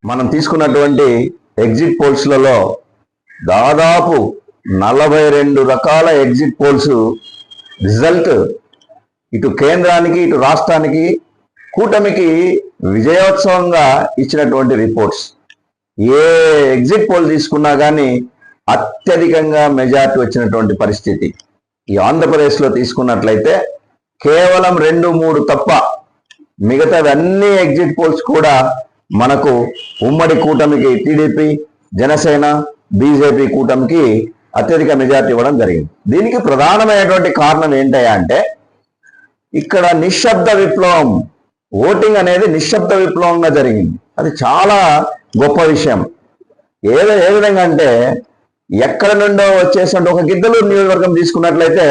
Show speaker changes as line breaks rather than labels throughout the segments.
మనం తీసుకున్నటువంటి ఎగ్జిట్ పోల్స్లలో దాదాపు 42 రకాల ఎగ్జిట్ పోల్స్ రిజల్ట్ ఇటు కేంద్రానికి ఇటు రాష్ట్రానికి కూటమికి విజయోత్సవంగా ఇచ్చినటువంటి రిపోర్ట్స్. ఏ ఎగ్జిట్ పోల్ తీసుకున్నా కానీ అత్యధికంగా మెజార్టీ వచ్చినటువంటి పరిస్థితి. ఈ ఆంధ్రప్రదేశ్లో తీసుకున్నట్లయితే కేవలం 2-3 తప్ప మిగతావన్నీ ఎగ్జిట్ పోల్స్ కూడా మనకు ఉమ్మడి కూటమికి టీడీపీ, జనసేన, బీజేపీ కూటమికి అత్యధిక మెజార్టీ ఇవ్వడం జరిగింది. దీనికి ప్రధానమైనటువంటి కారణం ఏంటయ్యా అంటే ఇక్కడ నిశ్శబ్ద విప్లవం, ఓటింగ్ అనేది నిశ్శబ్ద విప్లవంగా జరిగింది. అది చాలా గొప్ప విషయం. ఏ విధంగా అంటే ఎక్కడ నుండో వచ్చేసినట్టు ఒక గిద్దలూరు నియోజకవర్గం తీసుకున్నట్లయితే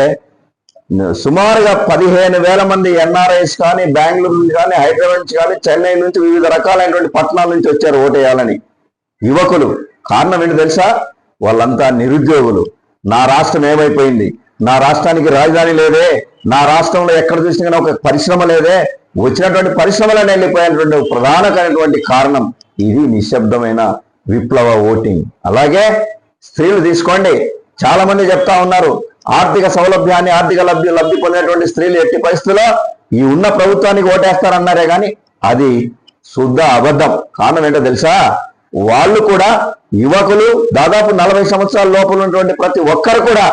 సుమారుగా 15,000 మంది ఎన్ఆర్ఐస్ కానీ, బెంగళూరు నుంచి కానీ, హైదరాబాద్ నుంచి కానీ, చెన్నై నుంచి, వివిధ రకాలైనటువంటి పట్టణాల నుంచి వచ్చారు ఓటేయాలని యువకులు. కారణం ఏంటి తెలుసా? వాళ్ళంతా నిరుద్యోగులు. నా రాష్ట్రం ఏమైపోయింది, నా రాష్ట్రానికి రాజధాని లేదే, నా రాష్ట్రంలో ఎక్కడ చూసినా ఒక పరిశ్రమ లేదే, వచ్చినటువంటి పరిశ్రమలను వెళ్ళిపోయినటువంటి ప్రధానమైనటువంటి కారణం ఇది నిశ్శబ్దమైన విప్లవ ఓటింగ్. అలాగే స్త్రీలు తీసుకోండి, చాలా మంది చెప్తా ఉన్నారు ఆర్థిక సౌలభ్యాన్ని, ఆర్థిక లబ్ధి పొందినటువంటి స్త్రీలు ఎట్టి పరిస్థితుల్లో ఈ ఉన్న ప్రభుత్వానికి ఓటేస్తారన్నారే కానీ అది శుద్ధ అబద్ధం. కారణం ఏంటో తెలుసా? వాళ్ళు కూడా యువకులు, దాదాపు 40 సంవత్సరాల లోపల ఉన్నటువంటి ప్రతి ఒక్కరు కూడా.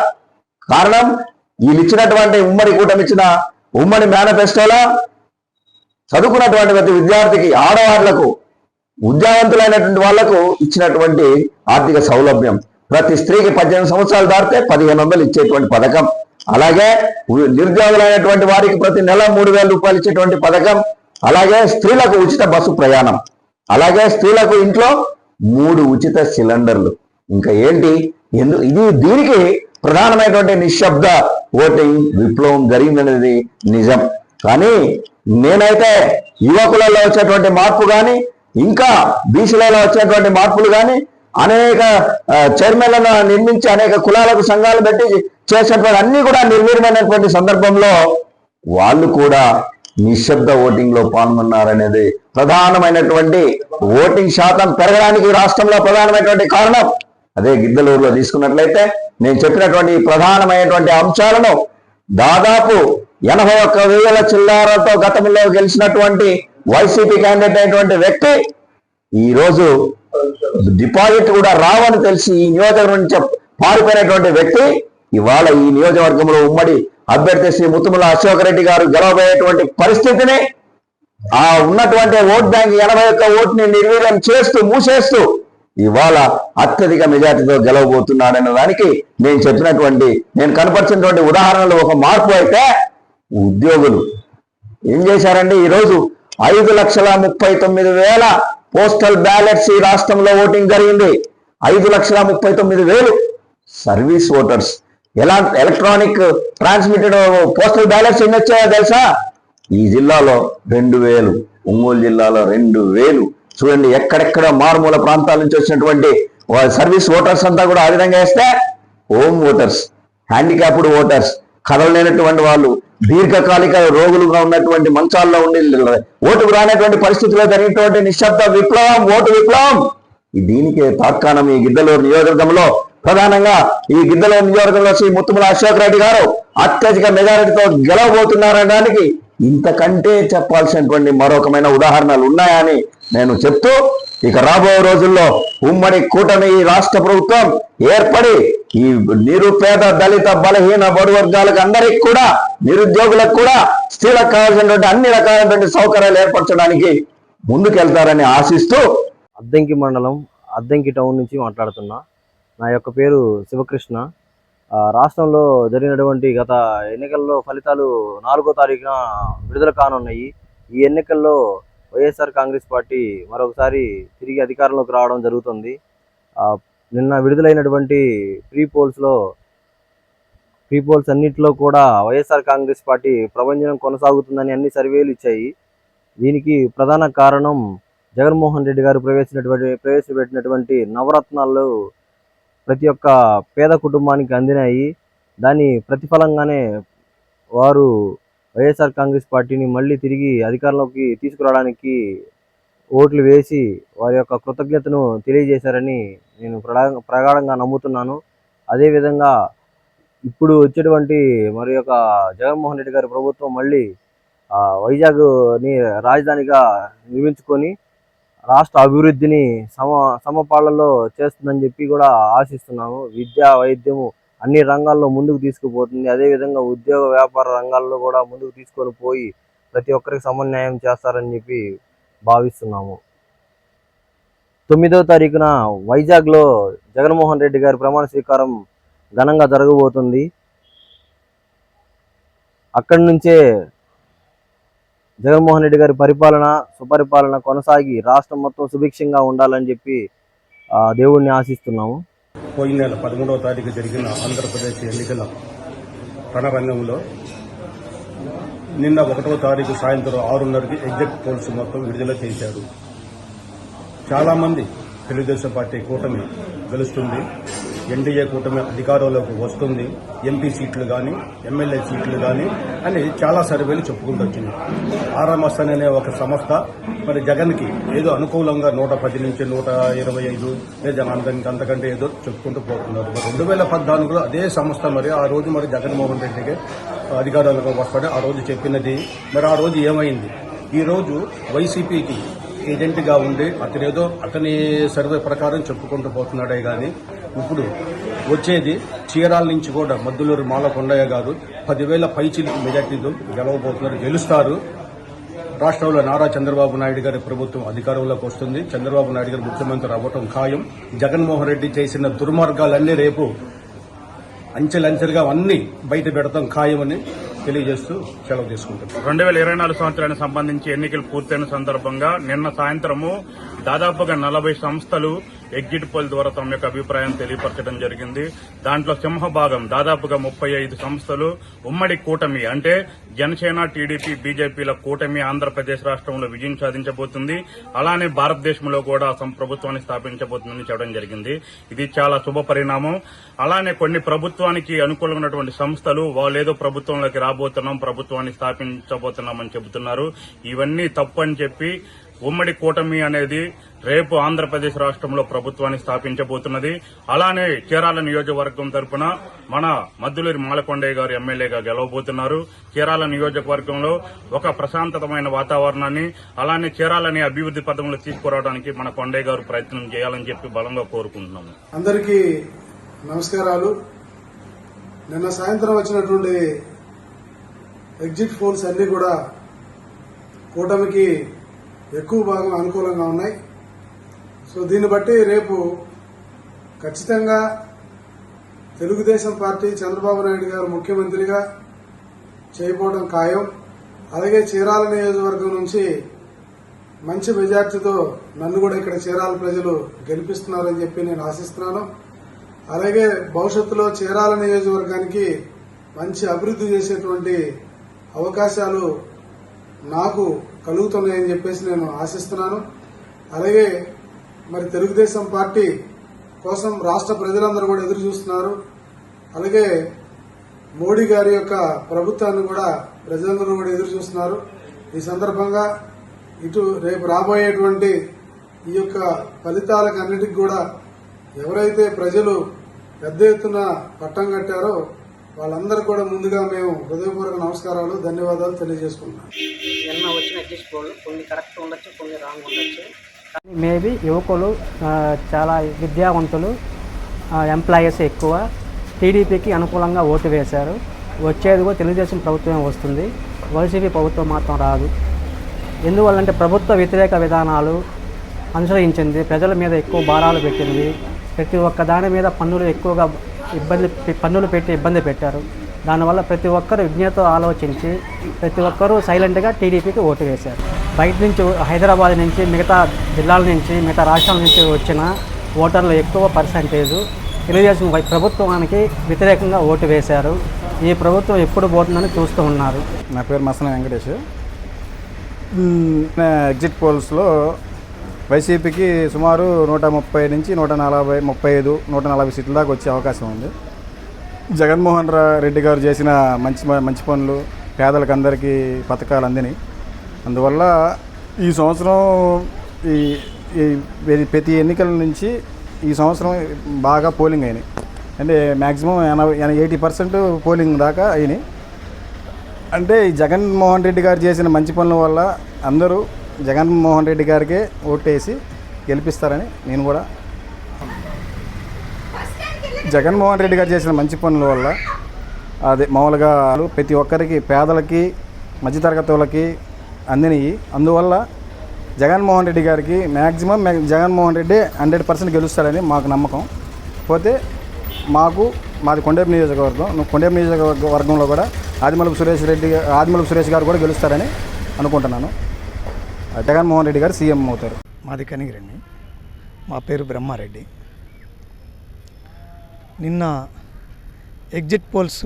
కారణం వీళ్ళు ఇచ్చినటువంటి ఉమ్మడి కూటమి ఇచ్చిన ఉమ్మడి మేనిఫెస్టోలో చదువుకున్నటువంటి ప్రతి విద్యార్థికి, ఆడవాళ్లకు, ఉద్యోగవంతులైనటువంటి వాళ్లకు ఇచ్చినటువంటి ఆర్థిక సౌలభ్యం. ప్రతి స్త్రీకి 18 సంవత్సరాలు దాటితే 1,500 ఇచ్చేటువంటి పథకం. అలాగే నిరుద్యోగులైనటువంటి వారికి ప్రతి నెల 3,000 రూపాయలు ఇచ్చేటువంటి పథకం. అలాగే స్త్రీలకు ఉచిత బస్సు ప్రయాణం. అలాగే స్త్రీలకు ఇంట్లో 3 ఉచిత సిలిండర్లు. ఇంకా ఏంటి? దీనికి ప్రధానమైనటువంటి నిశ్శబ్ద ఓటింగ్ విప్లవం జరిగిందనేది నిజం. కానీ నేనైతే యువకులలో వచ్చేటువంటి మార్పు కానీ, ఇంకా బీసీలలో వచ్చేటువంటి మార్పులు కానీ, అనేక చైర్మన్లను నిర్మించి అనేక కులాలకు సంఘాలు పెట్టి చేసేటువంటి అన్ని కూడా నిర్వీర్యమైనటువంటి సందర్భంలో వాళ్ళు కూడా నిశ్శబ్ద ఓటింగ్ లో పాల్గొన్నారనేది ప్రధానమైనటువంటి ఓటింగ్ శాతం పెరగడానికి రాష్ట్రంలో ప్రధానమైనటువంటి కారణం. అదే గిద్దలూరులో తీసుకున్నట్లయితే నేను చెప్పినటువంటి ప్రధానమైనటువంటి అంశాలను దాదాపు 81,000 చిల్లరతో గతంలో గెలిచినటువంటి వైసీపీ క్యాండిడేట్ అయినటువంటి వ్యక్తి ఈ రోజు డిపాజిట్ కూడా రావని తెలిసి ఈ నియోజకవర్గం నుంచి పారిపోయినటువంటి వ్యక్తి ఇవాళ ఈ నియోజకవర్గంలో ఉమ్మడి అభ్యర్థి శ్రీ ముత్తుముల అశోక్ రెడ్డి గారు గెలవబోయేటువంటి పరిస్థితిని, ఆ ఉన్నటువంటి ఓట్ బ్యాంక్ 81 ఓటుని నిర్వీర్యం చేస్తూ మూసేస్తూ ఇవాళ అత్యధిక మెజార్టీతో గెలవబోతున్నాడనే దానికి నేను కనపరిచినటువంటి ఉదాహరణలు ఒక మార్పు అయితే, ఉద్యోగులు ఏం చేశారండి? ఈరోజు 5,39,000 పోస్టల్ బ్యాలెట్స్ ఈ రాష్ట్రంలో ఓటింగ్ జరిగింది. 5,39,000 service voters. Electronic transmitted postal ballots ఎన్ని వచ్చాయో తెలుసా? ఈ జిల్లాలో 2,000, ఒంగోలు జిల్లాలో 2,000. చూడండి, ఎక్కడెక్కడ మారుమూల ప్రాంతాల నుంచి వచ్చినటువంటి సర్వీస్ ఓటర్స్ అంతా కూడా ఆ విధంగా వేస్తే హోమ్ ఓటర్స్, హ్యాండిక్యాప్డ్ ఓటర్స్, కదలలేనటువంటి వాళ్ళు, దీర్ఘకాలిక రోగులుగా ఉన్నటువంటి మంచాల్లో ఉండి ఓటుకు రానటువంటి పరిస్థితిలో జరిగినటువంటి నిశ్శబ్ద విప్లవం, ఓటు విప్లవం. దీనికి తాత్కాలం ఈ గిద్దలూరు నియోజకవర్గంలో, ప్రధానంగా ఈ గిద్దలూరు నియోజకవర్గంలో శ్రీ ముత్తుముల అశోక్ రెడ్డి గారు అత్యధిక మెజారిటీతో గెలవబోతున్నారనడానికి ఇంతకంటే చెప్పాల్సినటువంటి మరొకమైన ఉదాహరణలు ఉన్నాయని నేను చెప్తూ, ఇక రాబో రోజుల్లో ఉమ్మడి కూటమి రాష్ట్ర ప్రభుత్వం ఏర్పడి ఈ నిరుపేద, దళిత, బలహీన, బడు వర్గాలకు అందరికి కూడా, నిరుద్యోగులకు కూడా, స్త్రీలకు కావాల్సినటువంటి అన్ని రకాలైనటువంటి సౌకర్యాలు ఏర్పరచడానికి ముందుకెళ్తారని ఆశిస్తూ
అద్దంకి మండలం, అద్దంకి టౌన్ నుంచి మాట్లాడుతున్నా. నా యొక్క పేరు శివకృష్ణ. రాష్ట్రంలో జరిగినటువంటి గత ఎన్నికల్లో ఫలితాలు 4వ తారీఖున విడుదల కానున్నాయి. ఈ ఎన్నికల్లో వైఎస్ఆర్ కాంగ్రెస్ పార్టీ మరొకసారి తిరిగి అధికారంలోకి రావడం జరుగుతుంది. నిన్న విడుదలైనటువంటి ప్రీ పోల్స్ అన్నింటిలో కూడా వైఎస్ఆర్ కాంగ్రెస్ పార్టీ ప్రభంజనం కొనసాగుతుందని అన్ని సర్వేలు ఇచ్చాయి. దీనికి ప్రధాన కారణం జగన్మోహన్ రెడ్డి గారు ప్రవేశపెట్టినటువంటి నవరత్నాలు ప్రతి ఒక్క పేద కుటుంబానికి అందినాయి. దాని ప్రతిఫలంగానే వారు వైఎస్ఆర్ కాంగ్రెస్ పార్టీని మళ్ళీ తిరిగి అధికారంలోకి తీసుకురావడానికి ఓట్లు వేసి వారి యొక్క కృతజ్ఞతను తెలియజేశారని నేను ప్రగాఢంగా నమ్ముతున్నాను. అదేవిధంగా ఇప్పుడు వచ్చేటువంటి మరి యొక్క జగన్మోహన్ రెడ్డి గారి ప్రభుత్వం మళ్ళీ వైజాగ్ని రాజధానిగా నిర్మించుకొని రాష్ట్ర అభివృద్ధిని సమపాళ్లలో చేస్తుందని చెప్పి కూడా ఆశిస్తున్నాము. విద్య, వైద్యము అన్ని రంగాల్లో ముందుకు తీసుకుపోతుంది. అదేవిధంగా ఉద్యోగ వ్యాపార రంగాల్లో కూడా ముందుకు తీసుకొని పోయి ప్రతి ఒక్కరికి సమన్వయం చేస్తారని చెప్పి భావిస్తున్నాము. 9వ తారీఖున వైజాగ్లో జగన్మోహన్ రెడ్డి గారి ప్రమాణ స్వీకారం ఘనంగా జరగబోతుంది. అక్కడి నుంచే జగన్మోహన్ రెడ్డి గారి సుపరిపాలన కొనసాగి రాష్ట్రం మొత్తం సుభిక్షంగా ఉండాలని చెప్పి దేవుణ్ణి ఆశిస్తున్నాము.
పోయిన నెల 13వ తారీఖు జరిగిన ఆంధ్రప్రదేశ్ ఎన్నికల రణరంగంలో నిన్న 1వ తారీఖు సాయంత్రం 6:30కి ఎగ్జిట్ పోల్స్ మొత్తం విడుదల చేశారు. చాలామంది తెలుగుదేశం పార్టీ కూటమి గెలుస్తుంది, ఎన్డీఏ కూటమి అధికారంలోకి వస్తుంది, ఎంపీ సీట్లు కానీ ఎమ్మెల్యే సీట్లు కానీ అని చాలా సర్వేలు చెప్పుకుంటూ వచ్చింది. ఆర్ఎంఎస్ అనే ఒక సంస్థ మరి జగన్కి ఏదో అనుకూలంగా 110 నుంచి 125 లేదా అంతకంటే ఏదో చెప్పుకుంటూ పోతున్నారు. మరి 2014లో అదే సంస్థ మరి ఆ రోజు మరి జగన్మోహన్ రెడ్డికి అధికారంలోకి వస్తాడు ఆ రోజు చెప్పినది మరి ఆ రోజు ఏమైంది? ఈ రోజు వైసీపీకి ఏజెంట్గా ఉండి అతనేదో అతని సర్వే ప్రకారం చెప్పుకుంటూ పోతున్నాడే కానీ ఇప్పుడు వచ్చేది చీరాల నుంచి కూడా మద్దులూరు మాలకొండయ్య గారు 10,000 పైచిలకు మెజార్టీతో గెలవబోతున్నారు, గెలుస్తారు. రాష్ట్రంలో నారా చంద్రబాబు నాయుడు గారి ప్రభుత్వం అధికారంలోకి వస్తుంది. చంద్రబాబు నాయుడు గారు ముఖ్యమంత్రి అవ్వటం ఖాయం. జగన్మోహన్ రెడ్డి చేసిన దుర్మార్గాలన్నీ రేపు అంచెలంచెలుగా అన్ని బయట పెడతాం ఖాయమని తెలియజేస్తూ సెలవు తీసుకుంటున్నాం.
2024 సంవత్సరానికి సంబంధించి ఎన్నికలు పూర్తయిన సందర్భంగా నిన్న సాయంత్రము దాదాపుగా 40 సంస్థలు ఎగ్జిట్ పోల్ ద్వారా తమ యొక్క అభిప్రాయం తెలియపరచడం జరిగింది. దాంట్లో సింహభాగం దాదాపుగా 35 సంస్థలు ఉమ్మడి కూటమి అంటే జనసేన, టీడీపీ, బీజేపీల కూటమి ఆంధ్రప్రదేశ్ రాష్ట్రంలో విజయం సాధించబోతుంది. అలానే భారతదేశంలో కూడా ప్రభుత్వాన్ని స్థాపించబోతుందని చెప్పడం జరిగింది. ఇది చాలా శుభ పరిణామం. అలానే కొన్ని ప్రభుత్వానికి అనుకూలమైనటువంటి సంస్థలు వాళ్ళేదో ప్రభుత్వంలోకి రాబోతున్నాం, ప్రభుత్వాన్ని స్థాపించబోతున్నామని చెబుతున్నారు. ఇవన్నీ తప్పు అని చెప్పి ఉమ్మడి కూటమి అనేది రేపు ఆంధ్రప్రదేశ్ రాష్ట్రంలో ప్రభుత్వాన్ని స్థాపించబోతున్నది. అలానే చీరాల నియోజకవర్గం తరపున మన మద్దులూరి మాలకొండయ్య గారు ఎమ్మెల్యేగా గెలవబోతున్నారు. చీరాల నియోజకవర్గంలో ఒక ప్రశాంతమైన వాతావరణాన్ని అలానే చీరాలని అభివృద్ది పథంలో తీసుకురావడానికి మన కొండయ్య గారు ప్రయత్నం చేయాలని చెప్పి బలంగా కోరుకుంటున్నాము.
అందరికీ నమస్కారాలు. నిన్న సాయంత్రం వచ్చినటువంటి ఎగ్జిట్ పోల్స్ అన్ని కూడా కూటమికి ఎక్కువ భాగం అనుకూలంగా ఉన్నాయి. సో దీన్ని బట్టి రేపు ఖచ్చితంగా తెలుగుదేశం పార్టీ చంద్రబాబు నాయుడు గారు ముఖ్యమంత్రిగా చేయబోవడం ఖాయం. అలాగే చీరాల నియోజకవర్గం నుంచి మంచి మెజార్టీతో నన్ను కూడా ఇక్కడ చీరాల ప్రజలు గెలిపిస్తున్నారని చెప్పి నేను ఆశిస్తున్నాను. అలాగే భవిష్యత్తులో చీరాల నియోజకవర్గానికి మంచి అభివృద్ధి చేసేటువంటి అవకాశాలు నాకు కలుగుతున్నాయని చెప్పేసి నేను ఆశిస్తున్నాను. అలాగే మరి తెలుగుదేశం పార్టీ కోసం రాష్ట్ర ప్రజలందరూ కూడా ఎదురు చూస్తున్నారు. అలాగే మోడీ గారి యొక్క ప్రభుత్వాన్ని కూడా ప్రజలందరూ కూడా ఎదురు చూస్తున్నారు. ఈ సందర్భంగా ఇటు రేపు రాబోయేటువంటి ఈ యొక్క ఫలితాలకు అన్నిటికీ కూడా ఎవరైతే ప్రజలు పెద్ద ఎత్తున పట్టం కట్టారో వాళ్ళందరూ కూడా ముందుగా మేము హృదయపూర్వక నమస్కారాలు, ధన్యవాదాలు తెలియజేసుకుంటున్నాం.
నిన్న వచ్చిన ఎగ్జిట్ పోల్ కొన్ని కరెక్ట్ ఉండొచ్చు, కొన్ని రాంగ్ ఉండొచ్చు.
కానీ మేబీ యువకులు చాలా విద్యావంతులు, ఎంప్లాయీస్ ఎక్కువ టీడీపీకి అనుకూలంగా ఓటు వేశారు. వచ్చేది కూడా తెలుగుదేశం ప్రభుత్వమే వస్తుంది, వైసీపీ ప్రభుత్వం మాత్రం రాదు. ఎందువల్లంటే ప్రభుత్వ వ్యతిరేక విధానాలు అనుసరించింది, ప్రజల మీద ఎక్కువ భారాలు పెట్టింది, ప్రతి ఒక్క దాని మీద పన్నులు పెట్టి ఇబ్బంది పెట్టారు. దానివల్ల ప్రతి ఒక్కరు విజ్ఞతతో ఆలోచించి ప్రతి ఒక్కరూ సైలెంట్గా టీడీపీకి ఓటు వేశారు. బయట నుంచి హైదరాబాద్ నుంచి, మిగతా జిల్లాల నుంచి, మిగతా రాష్ట్రాల నుంచి వచ్చిన ఓటర్లు ఎక్కువ పర్సంటేజు తెలుగుదేశం ప్రభుత్వానికి వ్యతిరేకంగా ఓటు వేశారు. ఈ ప్రభుత్వం ఎప్పుడు పోతుందని చూస్తూ ఉన్నారు.
నా పేరు మసన వెంకటేష్. ఎగ్జిట్ పోల్స్లో వైసీపీకి సుమారు 130 నుంచి 135, 140 సీట్ల దాకా వచ్చే అవకాశం ఉంది. జగన్మోహన్ రెడ్డి గారు చేసిన మంచి పనులు పేదలకు అందరికీ పథకాలు అందినాయి. అందువల్ల ఈ సంవత్సరం ఈ ప్రతి ఎన్నికల నుంచి ఈ సంవత్సరం బాగా పోలింగ్ అయినాయి. అంటే మ్యాక్సిమం 80% పోలింగ్ దాకా అయినాయి. అంటే ఈ జగన్మోహన్ రెడ్డి గారు చేసిన మంచి పనుల వల్ల అందరూ జగన్మోహన్ రెడ్డి గారికే ఓటేసి గెలిపిస్తారని నేను కూడా. జగన్మోహన్ రెడ్డి గారు చేసిన మంచి పనుల వల్ల అదే మామూలుగా ప్రతి ఒక్కరికి, పేదలకి, మధ్యతరగతి వాళ్ళకి అందినవి. అందువల్ల జగన్మోహన్ రెడ్డి గారికి మ్యాక్సిమం జగన్మోహన్ రెడ్డి 100% గెలుస్తాడని మాకు నమ్మకం. పోతే మాది కొండేపు నియోజకవర్గంలో కూడా ఆదిమూలపు సురేష్ గారు కూడా గెలుస్తారని అనుకుంటున్నాను. జగన్మోహన్ రెడ్డి గారు సీఎం అవుతారు.
మాది కనిగిరండి. మా పేరు బ్రహ్మారెడ్డి. నిన్న ఎగ్జిట్ పోల్స్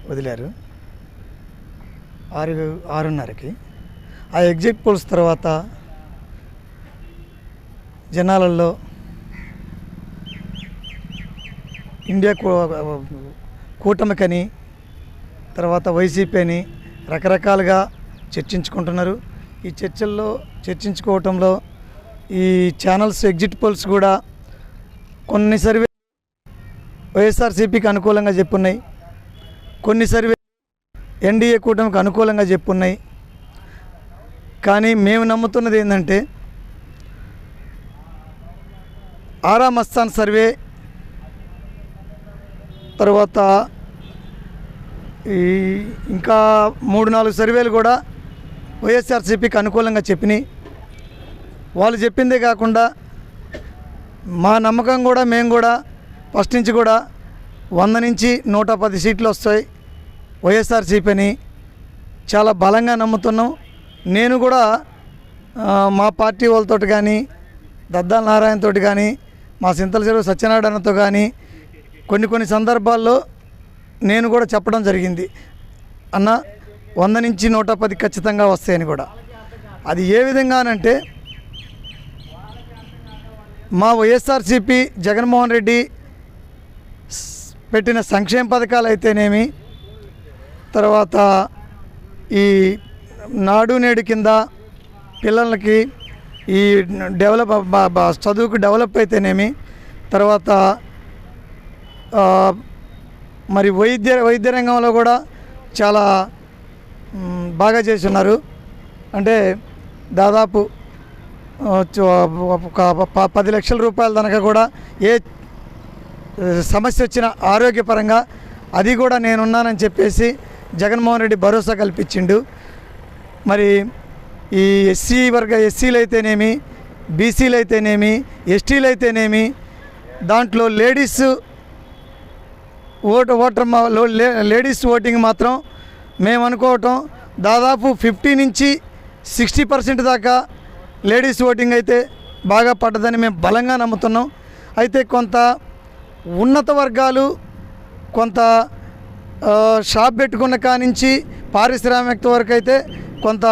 వదిలారు 6:30కి. ఆ ఎగ్జిట్ పోల్స్ తర్వాత జనాలలో ఇండియా కూటమికని, తర్వాత వైసీపీ అని రకరకాలుగా చర్చించుకుంటున్నారు. ఈ చర్చించుకోవటంలో ఈ ఛానల్స్ ఎగ్జిట్ పోల్స్ కూడా కొన్ని సర్వే వైఎస్ఆర్సీపీకి అనుకూలంగా చెప్పున్నాయి, కొన్ని సర్వే ఎన్డీఏ కూటమికి అనుకూలంగా చెప్పున్నాయి. కానీ మేము నమ్ముతున్నది ఏంటంటే ఆరా మస్తాన్ సర్వే, తర్వాత ఇంకా 3-4 సర్వేలు కూడా వైఎస్ఆర్సీపీకి అనుకూలంగా చెప్పినాయి. వాళ్ళు చెప్పిందే కాకుండా మా నమ్మకం కూడా, మేము కూడా ఫస్ట్ నుంచి కూడా 100 నుంచి 110 సీట్లు వస్తాయి వైఎస్ఆర్సీపీ అని చాలా బలంగా నమ్ముతున్నాం. నేను కూడా మా పార్టీ వాళ్ళతో కానీ, దద్దాల నారాయణతో కానీ, మా సింతల చెరువు సత్యనారాయణతో కానీ కొన్ని సందర్భాల్లో నేను కూడా చెప్పడం జరిగింది, అన్న 100 నుంచి 110 ఖచ్చితంగా వస్తాయని కూడా. అది ఏ విధంగానంటే మా వైఎస్ఆర్సీపీ జగన్మోహన్ రెడ్డి పెట్టిన సంక్షేమ పథకాలు అయితేనేమి, తర్వాత ఈ నాడు నేడు కింద పిల్లలకి ఈ చదువుకు డెవలప్ అయితేనేమి, తర్వాత మరి వైద్య రంగంలో కూడా చాలా బాగా చేస్తున్నారు. అంటే దాదాపు 10 లక్షల రూపాయల దాకా కూడా ఏ సమస్య వచ్చినా ఆరోగ్యపరంగా అది కూడా నేనున్నానని చెప్పేసి జగన్మోహన్ రెడ్డి భరోసా కల్పించిండు. మరి ఈ ఎస్సీలు అయితేనేమి, బీసీలు అయితేనేమి, ఎస్టీలు అయితేనేమి, దాంట్లో లేడీస్ ఓటింగ్ మాత్రం మేము అనుకోవటం దాదాపు 50 నుంచి 60% దాకా లేడీస్ ఓటింగ్ అయితే బాగా పడ్డదని మేము బలంగా నమ్ముతున్నాం. అయితే కొంత ఉన్నత వర్గాలు, కొంత షాప్ పెట్టుకున్న కానించి పారిశ్రామిక వరకు అయితే కొంత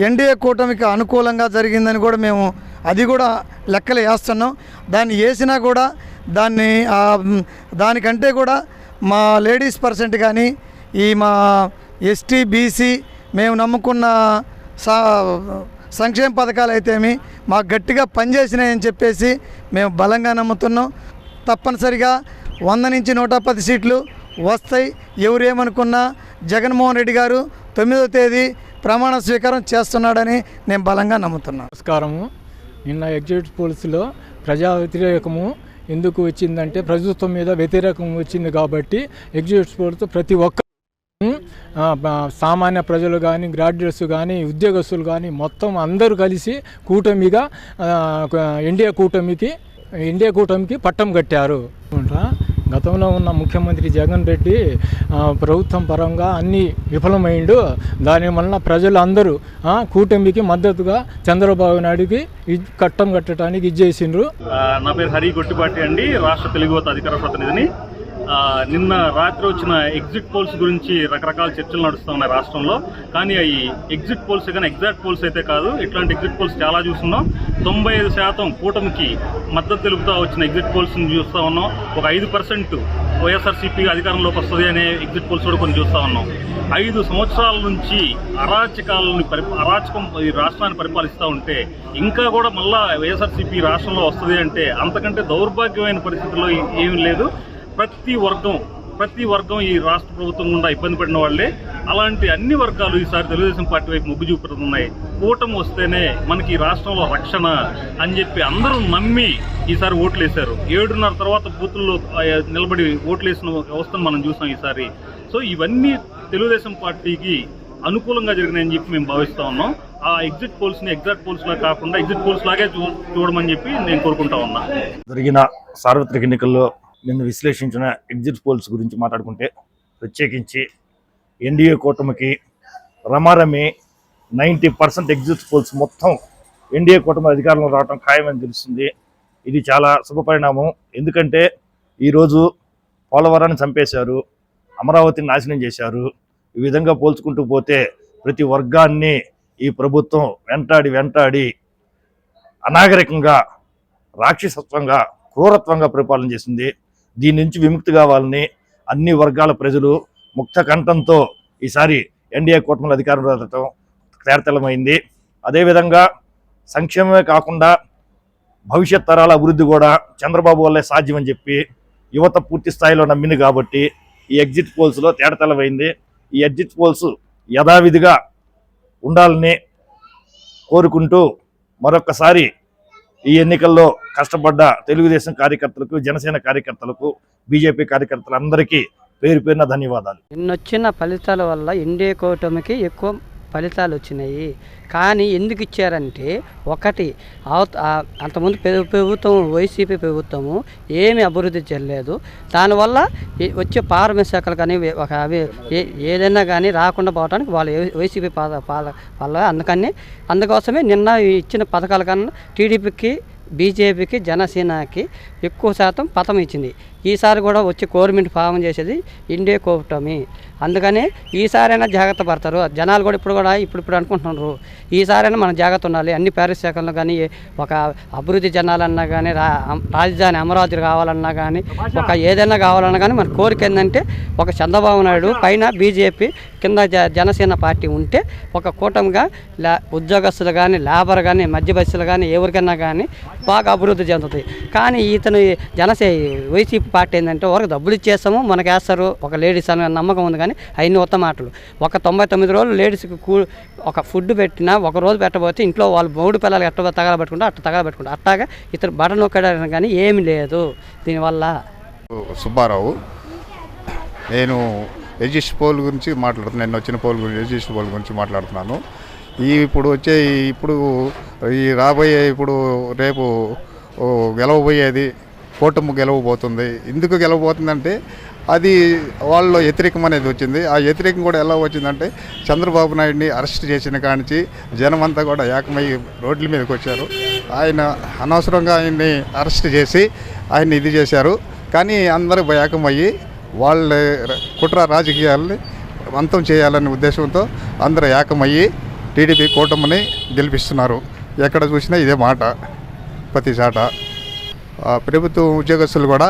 ఎన్డీఏ కూటమికి అనుకూలంగా జరిగిందని కూడా మేము అది కూడా లెక్కలు వేస్తున్నాం. దాన్ని వేసినా కూడా దానికంటే కూడా మా లేడీస్ పర్సెంట్ కానీ, ఈ మా ఎస్టీ బీసీ మేము నమ్ముకున్న సంక్షేమ పథకాలు అయితేమి మాకు గట్టిగా పనిచేసినాయని చెప్పేసి మేము బలంగా నమ్ముతున్నాం. తప్పనిసరిగా 100 నుంచి 110 సీట్లు వస్తాయి. ఎవరేమనుకున్నా జగన్మోహన్ రెడ్డి గారు 9వ తేదీ ప్రమాణ స్వీకారం చేస్తున్నాడని నేను బలంగా నమ్ముతున్నాను.
నమస్కారము. నిన్న ఎగ్జిట్ పోల్స్లో ప్రజా వ్యతిరేకము ఎందుకు వచ్చిందంటే ప్రభుత్వం మీద వ్యతిరేకం వచ్చింది కాబట్టి ఎగ్జిట్ పోల్స్ ప్రతి ఒక్క సామాన్య ప్రజలు కానీ, గ్రాడ్యుయేట్స్ కానీ, ఉద్యోగస్తులు కానీ మొత్తం అందరూ కలిసి కూటమిగా ఇండియా కూటమికి పట్టం కట్టారు. గతంలో ఉన్న ముఖ్యమంత్రి జగన్ రెడ్డి ప్రభుత్వం పరంగా అన్నీ విఫలమైండు. దానివల్ల ప్రజలు అందరూ కూటమికి మద్దతుగా చంద్రబాబు నాయుడుకి కట్టం కట్టడానికి ఇచ్చేసిండ్రు.
నా పేరు హరి గొట్టిపాటి అండి, రాష్ట్ర తెలుగు అధికార ప్రతినిధిని. నిన్న రాత్రి వచ్చిన ఎగ్జిట్ పోల్స్ గురించి రకరకాల చర్చలు నడుస్తూ ఉన్నాయి రాష్ట్రంలో. కానీ అవి ఎగ్జిట్ పోల్స్ కానీ ఎగ్జాక్ట్ పోల్స్ అయితే కాదు. ఇట్లాంటి ఎగ్జిట్ పోల్స్ చాలా చూస్తున్నాం. 95% కూటమికి మద్దతు తెలుపుతూ వచ్చిన ఎగ్జిట్ పోల్స్ని చూస్తూ ఉన్నాం. ఒక 5% వైఎస్ఆర్సీపీ అధికారంలోకి వస్తుంది అనే ఎగ్జిట్ పోల్స్ కూడా కొన్ని చూస్తూ ఉన్నాం. 5 సంవత్సరాల నుంచి అరాచకం ఈ రాష్ట్రాన్ని పరిపాలిస్తూ ఉంటే ఇంకా కూడా మళ్ళా వైఎస్ఆర్సీపీ రాష్ట్రంలో వస్తుంది అంటే అంతకంటే దౌర్భాగ్యమైన పరిస్థితుల్లో ఏమీ లేదు. ప్రతి వర్గం ఈ రాష్ట్ర ప్రభుత్వం గుండా ఇబ్బంది పడిన వాళ్లే. అలాంటి అన్ని వర్గాలు ఈసారి తెలుగుదేశం పార్టీ వైపు మొగ్గు చూపుతున్నాయి. కూటమి వస్తేనే మనకి ఈ రాష్ట్రంలో రక్షణ అని చెప్పి అందరూ నమ్మి ఈసారి ఓట్లు వేశారు. 7:30 తర్వాత బూతుల్లో నిలబడి ఓట్లు వేసిన వ్యవస్థను మనం చూసాం ఈసారి. సో ఇవన్నీ తెలుగుదేశం పార్టీకి అనుకూలంగా జరిగినాయని చెప్పి మేము భావిస్తా ఉన్నాం. ఆ ఎగ్జిట్ పోల్స్ని ఎగ్జాక్ట్ పోల్స్ లా కాకుండా ఎగ్జిట్ పోల్స్ లాగే చూడమని చెప్పి నేను కోరుకుంటా ఉన్నా.
జరిగిన సార్వత్రిక ఎన్నికల్లో నిన్ను విశ్లేషించిన ఎగ్జిట్ పోల్స్ గురించి మాట్లాడుకుంటే ప్రత్యేకించి ఎన్డీఏ కూటమికి రమారమి 90% ఎగ్జిట్ పోల్స్ మొత్తం ఎన్డీఏ కూటమి అధికారంలో రావడం ఖాయమని తెలుస్తుంది. ఇది చాలా శుభపరిణామం. ఎందుకంటే ఈరోజు పోలవరాన్ని చంపేశారు, అమరావతిని నాశనం చేశారు. ఈ విధంగా పోల్చుకుంటూ పోతే ప్రతి వర్గాన్ని ఈ ప్రభుత్వం వెంటాడి అనాగరికంగా, రాక్షసత్వంగా, క్రూరత్వంగా పరిపాలన చేసింది. దీని నుంచి విముక్తి కావాలని అన్ని వర్గాల ప్రజలు ముక్త కంఠంతో ఈసారి ఎన్డీఏ కూటమిలో అధికారం రావడం తేటతెల్లమైంది. అదేవిధంగా సంక్షేమమే కాకుండా భవిష్యత్ తరాల అభివృద్ధి కూడా చంద్రబాబు వల్లే సాధ్యమని చెప్పి యువత పూర్తి స్థాయిలో నమ్మింది కాబట్టి ఈ ఎగ్జిట్ పోల్స్లో తేటతెల్లమైంది. ఈ ఎగ్జిట్ పోల్స్ యథావిధిగా ఉండాలని కోరుకుంటూ మరొక్కసారి ఈ ఎన్నికల్లో కష్టపడ్డ తెలుగుదేశం కార్యకర్తలకు, జనసేన కార్యకర్తలకు, బీజేపీ కార్యకర్తలందరికీ పేరు పేరున ధన్యవాదాలు.
నిన్నొచ్చిన ఫలితాల వల్ల ఎన్డీఏ కూటమికి ఎక్కువ ఫలితాలు వచ్చినాయి. కానీ ఎందుకు ఇచ్చారంటే, ఒకటి అంతకుముందు ప్రభుత్వం వైసీపీ ప్రభుత్వము ఏమీ అభివృద్ధి చేయలేదు. దానివల్ల వచ్చే పారమిశాఖలు కానీ అవి ఏదైనా కానీ రాకుండా పోవడానికి వాళ్ళు వైసీపీ వల్ల అందుకోసమే నిన్న ఇచ్చిన పథకాల కన్నా టీడీపీకి, బీజేపీకి, జనసేనకి ఎక్కువ శాతం పథం ఇచ్చింది. ఈసారి కూడా వచ్చి గవర్నమెంట్ ఫామ్ చేసేది ఎన్డీఏ కూటమి. అందుకని ఈసారైనా జాగ్రత్త పడతారు జనాలు కూడా. ఇప్పుడు అనుకుంటున్నారు ఈసారైనా మనం జాగ్రత్త ఉండాలి. అన్ని పారిశ్రామికల్లో కానీ, ఒక అభివృద్ధి జనాలన్నా కానీ, రాజధాని అమరావతి కావాలన్నా కానీ, ఒక ఏదైనా కావాలన్నా కానీ మన కోరిక ఏంటంటే, ఒక చంద్రబాబు నాయుడు పైన బీజేపీ కింద జనసేన పార్టీ ఉంటే ఒక కూటమిగా ఉద్యోగస్తులు కానీ, లేబర్ కానీ, మధ్యవర్తులు కానీ, ఎవరికైనా కానీ బాగా అభివృద్ధి చెందుతుంది. కానీ ఇతను వైసీపీ పార్టీ ఏంటంటే, వరకు డబ్బులు ఇచ్చేస్తాము మనకు వేస్తారు, ఒక లేడీస్ అనే నమ్మకం ఉంది. కానీ అయిన ఉత్త మాటలు. ఒక 99 రోజులు లేడీస్కి ఒక ఫుడ్ పెట్టినా, ఒక రోజు పెట్టబోతే ఇంట్లో వాళ్ళు 3 పిల్లలు ఎట్ట తగలబెట్టుకుంటారు. అట్టాగా ఇతను బటన్ నొక్కడానికి కానీ ఏమీ లేదు. దీనివల్ల
సుబ్బారావు, నేను ఎగ్జిట్ పోల్ గురించి మాట్లాడుతున్నాను. నేను వచ్చిన పోల్ గురించి, ఎగ్జిట్ పోల్ గురించి మాట్లాడుతున్నాను. ఇప్పుడు ఈ రాబోయే రేపు గెలవబోయేది కూటమి గెలవబోతుంది. ఎందుకు గెలవబోతుందంటే, అది వాళ్ళలో వ్యతిరేకం అనేది వచ్చింది. ఆ వ్యతిరేకం కూడా ఎలా వచ్చిందంటే, చంద్రబాబు నాయుడిని అరెస్ట్ చేసిన కానించి జనం అంతా కూడా ఏకమయ్యి రోడ్ల మీదకి వచ్చారు. ఆయన అనవసరంగా ఆయన్ని అరెస్ట్ చేసి ఆయన్ని ఇది చేశారు. కానీ అందరూ ఏకమయ్యి వాళ్ళ కుట్ర రాజకీయాలని అంతం చేయాలనే ఉద్దేశంతో అందరూ ఏకమయ్యి టీడీపీ కూటమిని గెలిపిస్తున్నారు. ఎక్కడ చూసినా ఇదే మాట ప్రతి చాట. ప్రభుత్వ ఉద్యోగస్తులు కూడా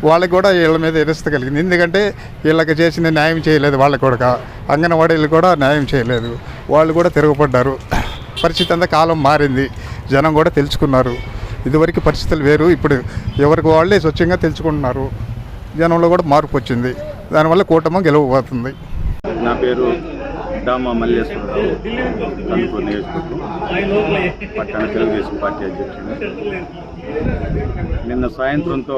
వాళ్ళకి కూడా వీళ్ళ మీద ఎరిస్త కలిగింది. ఎందుకంటే వీళ్ళకి చేసిన న్యాయం చేయలేదు. వాళ్ళకి కూడా అంగన్వాడీలు కూడా న్యాయం చేయలేదు. వాళ్ళు కూడా తిరగబడ్డారు. పరిస్థితి అంతా కాలం మారింది. జనం కూడా తెలుసుకున్నారు. ఇదివరకు పరిస్థితులు వేరు, ఇప్పుడు ఎవరికి వాళ్ళే స్వచ్ఛంగా తెలుసుకుంటున్నారు. జనంలో కూడా మార్పు వచ్చింది. దానివల్ల కూటమి గెలవబోతుంది.
నా పేరు దామా మల్లేశ్వరరావు, కందుకూరు నియోజకవర్గం, పట్టణ తెలుగుదేశం పార్టీ అధ్యక్షుడు. నిన్న సాయంత్రంతో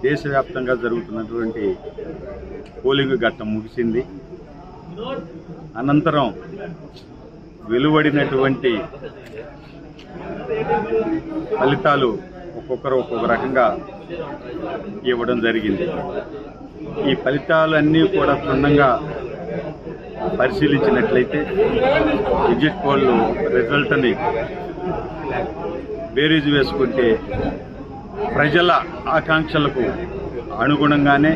దేశవ్యాప్తంగా జరుగుతున్నటువంటి పోలింగ్ ఘట్టం ముగిసింది. అనంతరం వెలువడినటువంటి ఫలితాలు ఒక్కొక్కరు ఒక్కొక్క రకంగా ఇవ్వడం జరిగింది. ఈ ఫలితాలన్నీ కూడా క్షుణ్ణంగా పరిశీలించినట్లయితే ఎగ్జిట్ పోల్ రిజల్ట్ని బేరీజు వేసుకుంటే ప్రజల ఆకాంక్షలకు అనుగుణంగానే,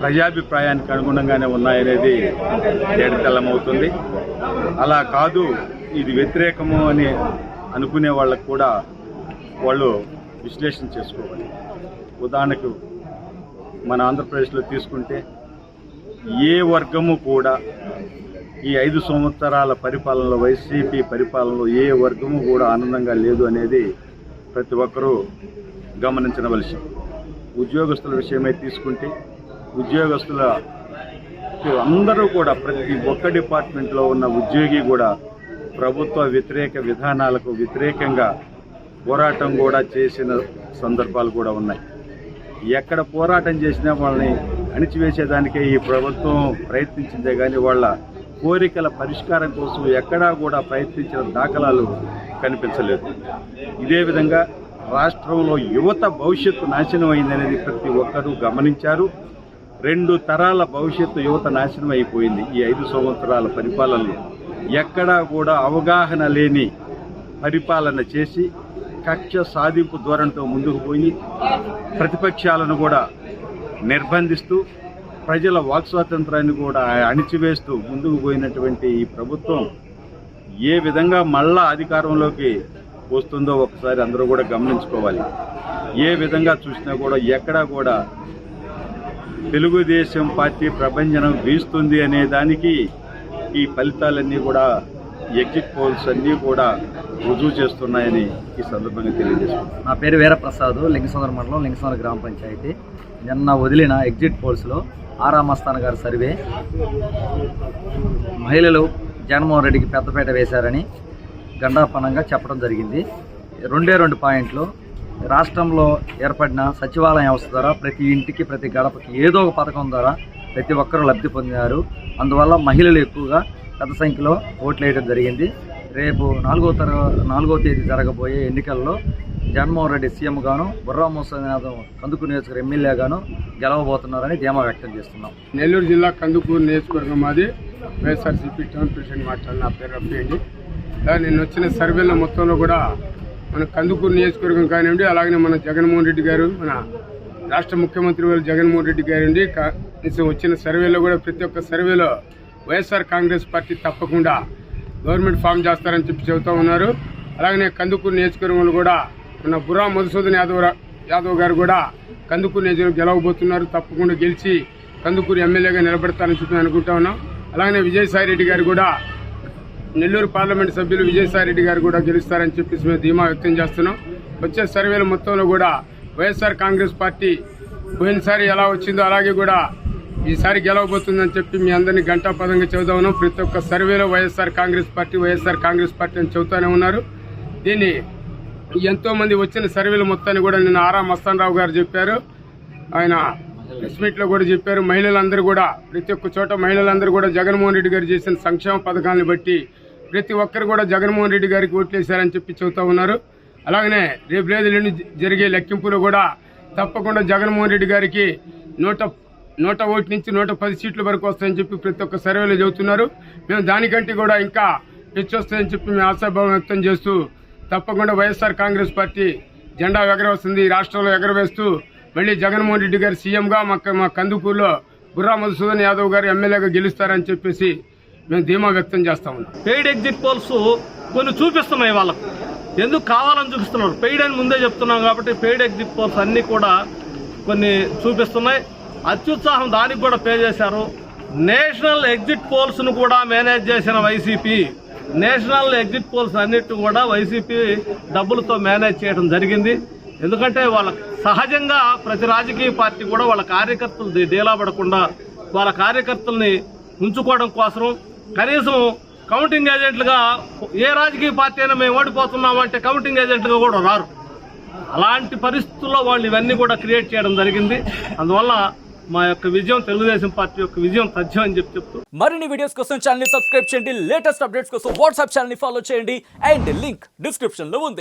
ప్రజాభిప్రాయానికి అనుగుణంగానే ఉన్నాయనేది తేటతెల్లమవుతుంది. అలా కాదు, ఇది వ్యతిరేకము అని అనుకునే వాళ్ళకు కూడా వాళ్ళు విశ్లేషణ చేసుకోవాలి. ఉదాహరణకు మన ఆంధ్రప్రదేశ్లో తీసుకుంటే ఏ వర్గము కూడా ఈ 5 సంవత్సరాల పరిపాలనలో వైసీపీ పరిపాలనలో ఏ వర్గము కూడా ఆనందంగా లేదు అనేది ప్రతి ఒక్కరూ గమనించవలసి. ఉద్యోగస్తుల విషయమై తీసుకుంటే ఉద్యోగస్తుల అందరూ కూడా ప్రతి ఒక్క డిపార్ట్మెంట్లో ఉన్న ఉద్యోగి కూడా ప్రభుత్వ వ్యతిరేక విధానాలకు వ్యతిరేకంగా పోరాటం కూడా చేసిన సందర్భాలు కూడా ఉన్నాయి. ఎక్కడ పోరాటం చేసినా వాళ్ళని అణిచివేసేదానికే ఈ ప్రభుత్వం ప్రయత్నించిందే కానీ వాళ్ళ కోరికల పరిష్కారం కోసం ఎక్కడా కూడా ప్రయత్నించిన దాఖలాలు కనిపించలేదు. ఇదే విధంగా రాష్ట్రంలో యువత భవిష్యత్తు నాశనం అయిందనేది ప్రతి ఒక్కరూ గమనించారు. 2 తరాల భవిష్యత్తు యువత నాశనం అయిపోయింది ఈ 5 సంవత్సరాల పరిపాలనలో. ఎక్కడా కూడా అవగాహన లేని పరిపాలన చేసి కక్ష సాధింపు ధోరణితో ముందుకు పోయి ప్రతిపక్షాలను కూడా నిర్బంధిస్తూ ప్రజల వాక్ స్వాతంత్రాన్ని కూడా అణిచివేస్తూ ముందుకు పోయినటువంటి ఈ ప్రభుత్వం ఏ విధంగా మళ్ళా అధికారంలోకి వస్తుందో ఒకసారి అందరూ కూడా గమనించుకోవాలి. ఏ విధంగా చూసినా కూడా ఎక్కడా కూడా తెలుగుదేశం పార్టీ ప్రభంజనం వీస్తుంది అనే దానికి ఈ ఫలితాలన్నీ కూడా ఎగ్జిట్ పోల్స్ అన్నీ కూడా రుజువు చేస్తున్నాయని ఈ సందర్భంగా తెలియజేస్తున్నాను.
నా పేరు వీరప్రసాద్, లింగసంద్ర మండలం, లింగసంద్ర గ్రామ పంచాయతీ. నిన్న వదిలిన ఎగ్జిట్ పోల్స్లో ఆరా మస్తాన్ గారి సర్వే మహిళలు జగన్మోహన్ రెడ్డికి పెద్దపేట వేశారని గండాపనంగా చెప్పడం జరిగింది. 2 పాయింట్లు. రాష్ట్రంలో ఏర్పడిన సచివాలయం వ్యవస్థ ద్వారా ప్రతి ఇంటికి ప్రతి గడపకి ఏదో ఒక పథకం ద్వారా ప్రతి ఒక్కరూ లబ్ధి పొందారు. అందువల్ల మహిళలు ఎక్కువగా పెద్ద సంఖ్యలో ఓట్లు వేయడం జరిగింది. రేపు 4వ తేదీ జరగబోయే ఎన్నికల్లో జగన్మోహన్ రెడ్డి సీఎం గాను, బుర్రా మోసనాథం కందుకూరు నియోజకవర్గ ఎమ్మెల్యే గాను గెలవబోతున్నారని ధీమా వ్యక్తం చేస్తున్నాం.
నెల్లూరు జిల్లా కందుకూరు నియోజకవర్గం మాది. వైఎస్ఆర్సీపీ టౌన్ ప్రెసిడెంట్ మాట్లాడిన నా పేరు రఫీ అండి. నేను వచ్చిన సర్వేల మొత్తంలో కూడా మన కందుకూరు నియోజకవర్గం కానివ్వండి, అలాగే మన జగన్మోహన్ రెడ్డి గారు, మన రాష్ట్ర ముఖ్యమంత్రి గారు జగన్మోహన్ రెడ్డి గారండి వచ్చిన సర్వేలో కూడా ప్రతి ఒక్క సర్వేలో వైఎస్ఆర్ కాంగ్రెస్ పార్టీ తప్పకుండా గవర్నమెంట్ ఫామ్ చేస్తారని చెప్పి చెబుతూ ఉన్నారు. అలాగనే కందుకూరు నియోజకవర్గంలో కూడా మన బుర్రా మధుసూదన్ యాదవ్ గారు కూడా కందుకూరు నియోజకవర్గం గెలవబోతున్నారు. తప్పకుండా గెలిచి కందుకూరు ఎమ్మెల్యేగా నిలబెడతారని చెప్పి అనుకుంటా ఉన్నాం. అలాగనే విజయసాయిరెడ్డి గారు కూడా, నెల్లూరు పార్లమెంట్ సభ్యులు విజయసాయిరెడ్డి గారు కూడా గెలుస్తారని చెప్పేసి మేము ధీమా వ్యక్తం చేస్తున్నాం. వచ్చే సర్వేల మొత్తంలో కూడా వైఎస్ఆర్ కాంగ్రెస్ పార్టీ పోయినసారి ఎలా వచ్చిందో అలాగే కూడా ఈసారి గెలవబోతుందని చెప్పి మీ అందరినీ గంటాపదంగా చెబుతా ఉన్నాం. ప్రతి ఒక్క సర్వేలో వైఎస్ఆర్ కాంగ్రెస్ పార్టీ అని చెబుతూనే ఉన్నారు. దీన్ని ఎంతోమంది వచ్చిన సర్వేల మొత్తాన్ని కూడా నిన్న ఆరా మస్తాన్ రావు గారు చెప్పారు. ఆయన ప్రెస్ మీట్లో కూడా చెప్పారు. మహిళలందరూ కూడా ప్రతి ఒక్క చోట మహిళలందరూ కూడా జగన్మోహన్ రెడ్డి గారు చేసిన సంక్షేమ పథకాలను బట్టి ప్రతి ఒక్కరు కూడా జగన్మోహన్ రెడ్డి గారికి ఓట్లేశారని చెప్పి చెబుతూ ఉన్నారు. అలాగనే రేపు లేదు జరిగే లెక్కింపులో కూడా తప్పకుండా జగన్మోహన్ రెడ్డి గారికి 100 నుంచి 110 సీట్ల వరకు వస్తాయని చెప్పి ప్రతి ఒక్క సర్వేలో చెబుతున్నారు. మేము దానికంటే కూడా ఇంకా వస్తాయని చెప్పి మేము ఆశాభావం వ్యక్తం చేస్తూ తప్పకుండా వైఎస్ఆర్ కాంగ్రెస్ పార్టీ జెండా ఎగరవేస్తుంది. రాష్ట్రంలో ఎగరవేస్తూ మళ్ళీ జగన్మోహన్ రెడ్డి గారు సీఎంగా మా కందుకూరులో బుర్రా మధుసూదన్ యాదవ్ గారు ఎమ్మెల్యేగా గెలుస్తారని చెప్పేసి మేము ధీమా వ్యక్తం చేస్తా ఉన్నాం.
పెయిడ్ ఎగ్జిట్ పోల్స్ కొన్ని చూపిస్తున్నాయి, వాళ్ళకు ఎందుకు కావాలని చూపిస్తున్నారు. పెయిడ్ అని ముందే చెప్తున్నాం కాబట్టి పెయిడ్ ఎగ్జిట్ పోల్స్ అన్నీ కూడా కొన్ని చూపిస్తున్నాయి. అత్యుత్సాహం దానికి కూడా పే చేశారు. నేషనల్ ఎగ్జిట్ పోల్స్ ను కూడా మేనేజ్ చేసిన వైసీపీ, నేషనల్ ఎగ్జిట్ పోల్స్ అన్నిటి కూడా వైసీపీ డబ్బులతో మేనేజ్ చేయడం జరిగింది. ఎందుకంటే వాళ్ళ సహజంగా ప్రతి రాజకీయ పార్టీ కూడా వాళ్ళ కార్యకర్తలు డీలాపడకుండా వాళ్ళ కార్యకర్తల్ని ఉంచుకోవడం కోసం కనీసం కౌంటింగ్ ఏజెంట్లుగా ఏ రాజకీయ పార్టీ అయినా మేము ఓడిపోతున్నామంటే కౌంటింగ్ ఏజెంట్లుగా కూడా రారు. అలాంటి పరిస్థితుల్లో వాళ్ళు ఇవన్నీ కూడా క్రియేట్ చేయడం జరిగింది. అందువల్ల మా యొక్క విజయం, తెలుగుదేశం పార్టీ యొక్క విజయం తథ్యం అని చెప్తూ
మరిన్ని వీడియోస్ కోసం ఛానల్ ని సబ్స్క్రైబ్ చేయండి. లేటెస్ట్ అప్డేట్స్ కోసం వాట్సాప్ ఛానల్ ని ఫాలో చేయండి. అండ్ లింక్ డిస్క్రిప్షన్ లో ఉంది.